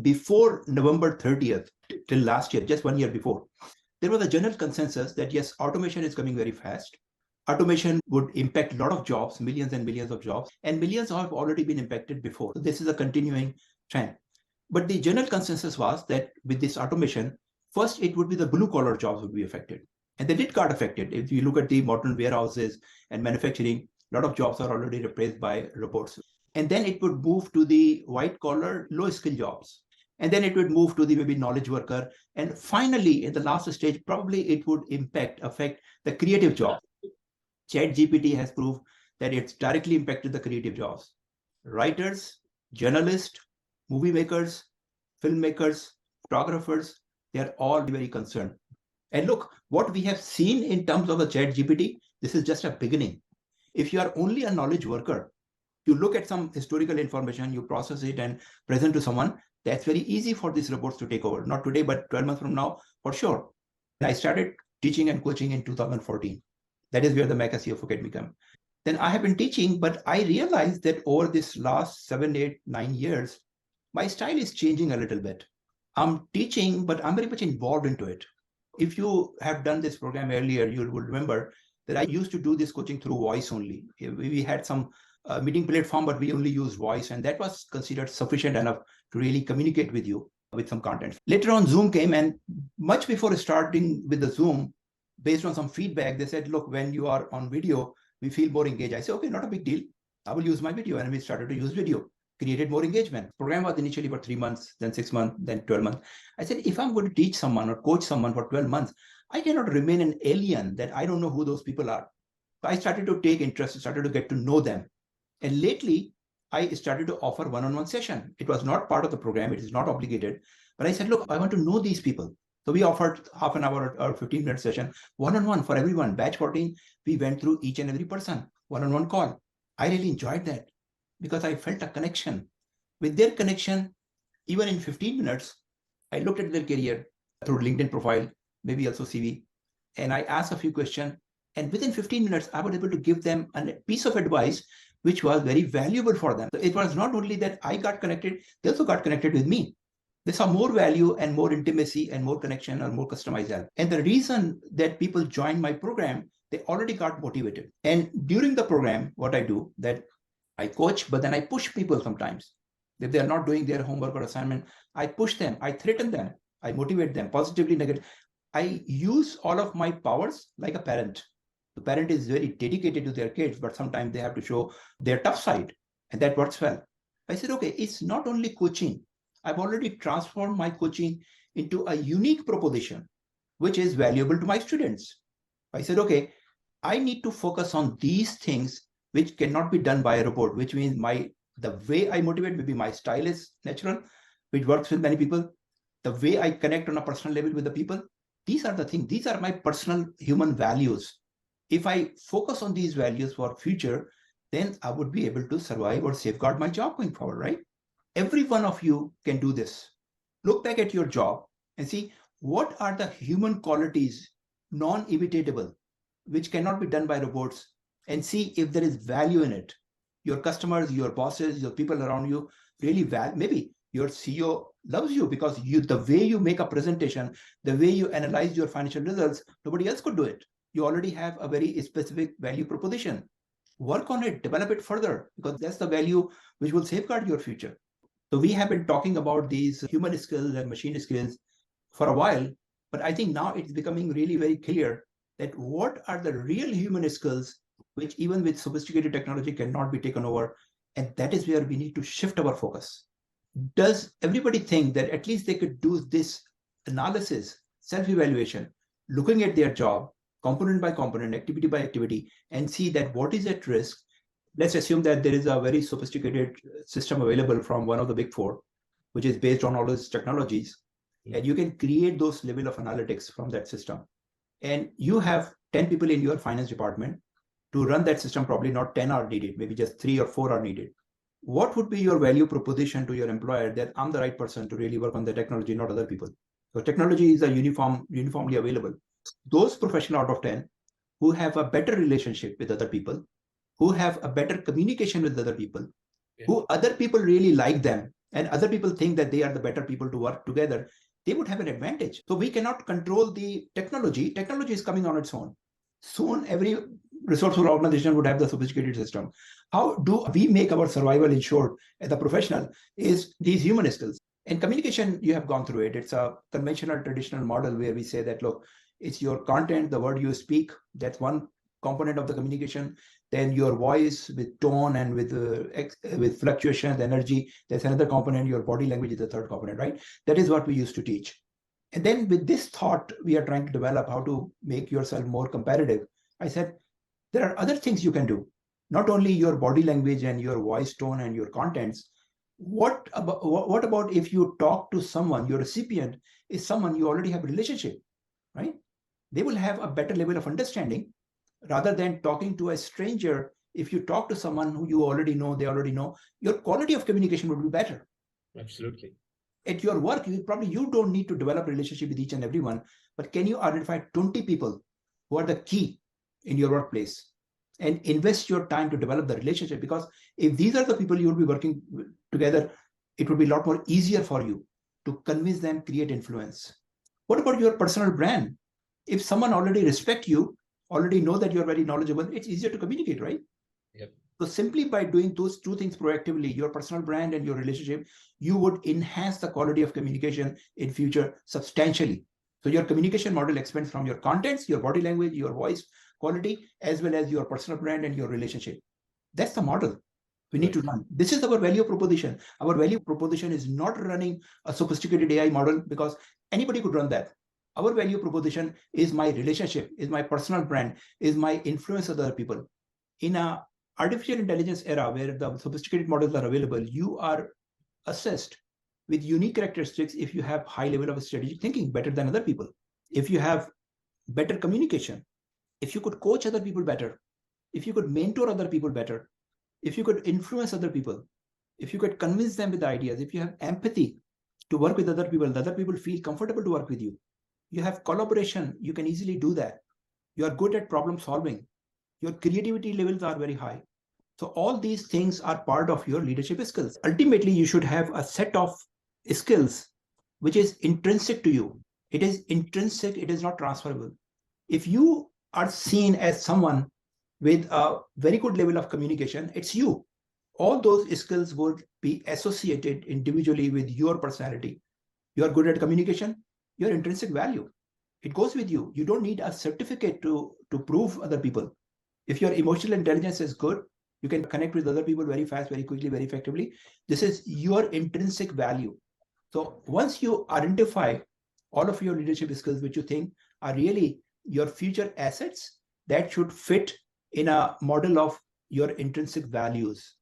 before November 30th, till last year, just 1 year before, there was a general consensus that yes, automation is coming very fast. Automation would impact a lot of jobs, millions and millions of jobs, and millions have already been impacted before. So this is a continuing trend. But the general consensus was that with this automation, first it would be the blue collar jobs would be affected. And they did got affected. If you look at the modern warehouses and manufacturing, a lot of jobs are already replaced by robots. And then it would move to the white collar, low skill jobs. And then it would move to the maybe knowledge worker. And finally, in the last stage, probably it would affect the creative jobs. ChatGPT has proved that it's directly impacted the creative jobs. Writers, journalists, movie makers, filmmakers, photographers, they are all very concerned. And look, what we have seen in terms of the ChatGPT, this is just a beginning. If you are only a knowledge worker, you look at some historical information, you process it and present to someone, that's very easy for these robots to take over. Not today, but 12 months from now, for sure. I started teaching and coaching in 2014. That is where the Mac SEO Academy came. Then I have been teaching, but I realized that over this last 7, 8, 9 years, my style is changing a little bit. I'm teaching, but I'm very much involved into it. If you have done this program earlier, you will remember that I used to do this coaching through voice only. We had some meeting platform, but we only used voice, and that was considered sufficient enough to really communicate with you with some content. Later on, Zoom came, and much before starting with the Zoom, based on some feedback, they said, look, when you are on video, we feel more engaged. I said, okay, not a big deal. I will use my video. And we started to use video, created more engagement. Program was initially for 3 months, then 6 months, then 12 months. I said, if I'm going to teach someone or coach someone for 12 months, I cannot remain an alien that I don't know who those people are. So I started to take interest, started to get to know them. And lately, I started to offer one-on-one session. It was not part of the program. It is not obligated. But I said, look, I want to know these people. So we offered half an hour or 15-minute session, one-on-one for everyone. Batch 14, we went through each and every person, one-on-one call. I really enjoyed that because I felt a connection. With their connection, even in 15 minutes, I looked at their career through LinkedIn profile, maybe also CV, and I asked a few questions. And within 15 minutes, I was able to give them a piece of advice which was very valuable for them. So it was not only that I got connected, they also got connected with me. They saw more value and more intimacy and more connection or more customized help. And the reason that people join my program, they already got motivated. And during the program, what I do, that I coach, but then I push people sometimes. If they're not doing their homework or assignment, I push them, I threaten them, I motivate them, positively, negative. I use all of my powers like a parent. The parent is very dedicated to their kids, but sometimes they have to show their tough side, and that works well. I said, okay, it's not only coaching. I've already transformed my coaching into a unique proposition, which is valuable to my students. I said, okay, I need to focus on these things which cannot be done by a robot, which means the way I motivate, maybe my style is natural, which works with many people. The way I connect on a personal level with the people, these are the things, these are my personal human values. If I focus on these values for future, then I would be able to survive or safeguard my job going forward, right? Every one of you can do this. Look back at your job and see what are the human qualities, non-imitable, which cannot be done by robots, and see if there is value in it. Your customers, your bosses, your people around you really value. Maybe your CEO loves you because the way you make a presentation, the way you analyze your financial results, nobody else could do it. You already have a very specific value proposition. Work on it, develop it further, because that's the value which will safeguard your future. So we have been talking about these human skills and machine skills for a while, but I think now it's becoming really very clear that what are the real human skills which even with sophisticated technology cannot be taken over. And that is where we need to shift our focus. Does everybody think that at least they could do this analysis, self-evaluation, looking at their job, component by component, activity by activity, and see that what is at risk? Let's assume that there is a very sophisticated system available from one of the big four, which is based on all those technologies. And you can create those level of analytics from that system. And you have 10 people in your finance department to run that system. Probably not 10 are needed, maybe just 3 or 4 are needed. What would be your value proposition to your employer that I'm the right person to really work on the technology, not other people? So technology is a uniformly available. Those professionals out of 10 who have a better relationship with other people, who have a better communication with other people, who other people really like them, and other people think that they are the better people to work together, they would have an advantage. So we cannot control the technology. Technology is coming on its own. Soon every resourceful organization would have the sophisticated system. How do we make our survival ensured as a professional is these human skills. And communication, you have gone through it. It's a conventional, traditional model where we say that, look, it's your content, the word you speak, that's one component of the communication. Then your voice with tone and with fluctuations, energy, that's another component. Your body language is the third component, right? That is what we used to teach. And then with this thought, we are trying to develop how to make yourself more competitive. I said, there are other things you can do, not only your body language and your voice tone and your contents. What about if you talk to someone, your recipient is someone you already have a relationship, right? They will have a better level of understanding rather than talking to a stranger. If you talk to someone who you already know, they already know, your quality of communication would be better. Absolutely. At your work, you don't need to develop a relationship with each and everyone, but can you identify 20 people who are the key in your workplace and invest your time to develop the relationship? Because if these are the people you will be working together, it would be a lot more easier for you to convince them, create influence. What about your personal brand? If someone already respect you, already know that you're very knowledgeable, it's easier to communicate, right? Yep. So simply by doing those two things proactively, your personal brand and your relationship, you would enhance the quality of communication in future substantially. So your communication model expands from your contents, your body language, your voice quality, as well as your personal brand and your relationship. That's the model we need to run. This is our value proposition. Our value proposition is not running a sophisticated AI model because anybody could run that. Our value proposition is my relationship, is my personal brand, is my influence of other people. In a artificial intelligence era where the sophisticated models are available, you are assessed with unique characteristics if you have high level of strategic thinking, better than other people, if you have better communication, if you could coach other people better, if you could mentor other people better, if you could influence other people, if you could convince them with ideas, if you have empathy to work with other people, the other people feel comfortable to work with you. You have collaboration, you can easily do that. You are good at problem solving. Your creativity levels are very high. So all these things are part of your leadership skills. Ultimately, you should have a set of skills which is intrinsic to you. It is intrinsic, it is not transferable. If you are seen as someone with a very good level of communication, it's you. All those skills would be associated individually with your personality. You are good at communication, your intrinsic value. It goes with you. You don't need a certificate to prove other people. If your emotional intelligence is good, you can connect with other people very fast, very quickly, very effectively. This is your intrinsic value. So once you identify all of your leadership skills, which you think are really your future assets, that should fit in a model of your intrinsic values.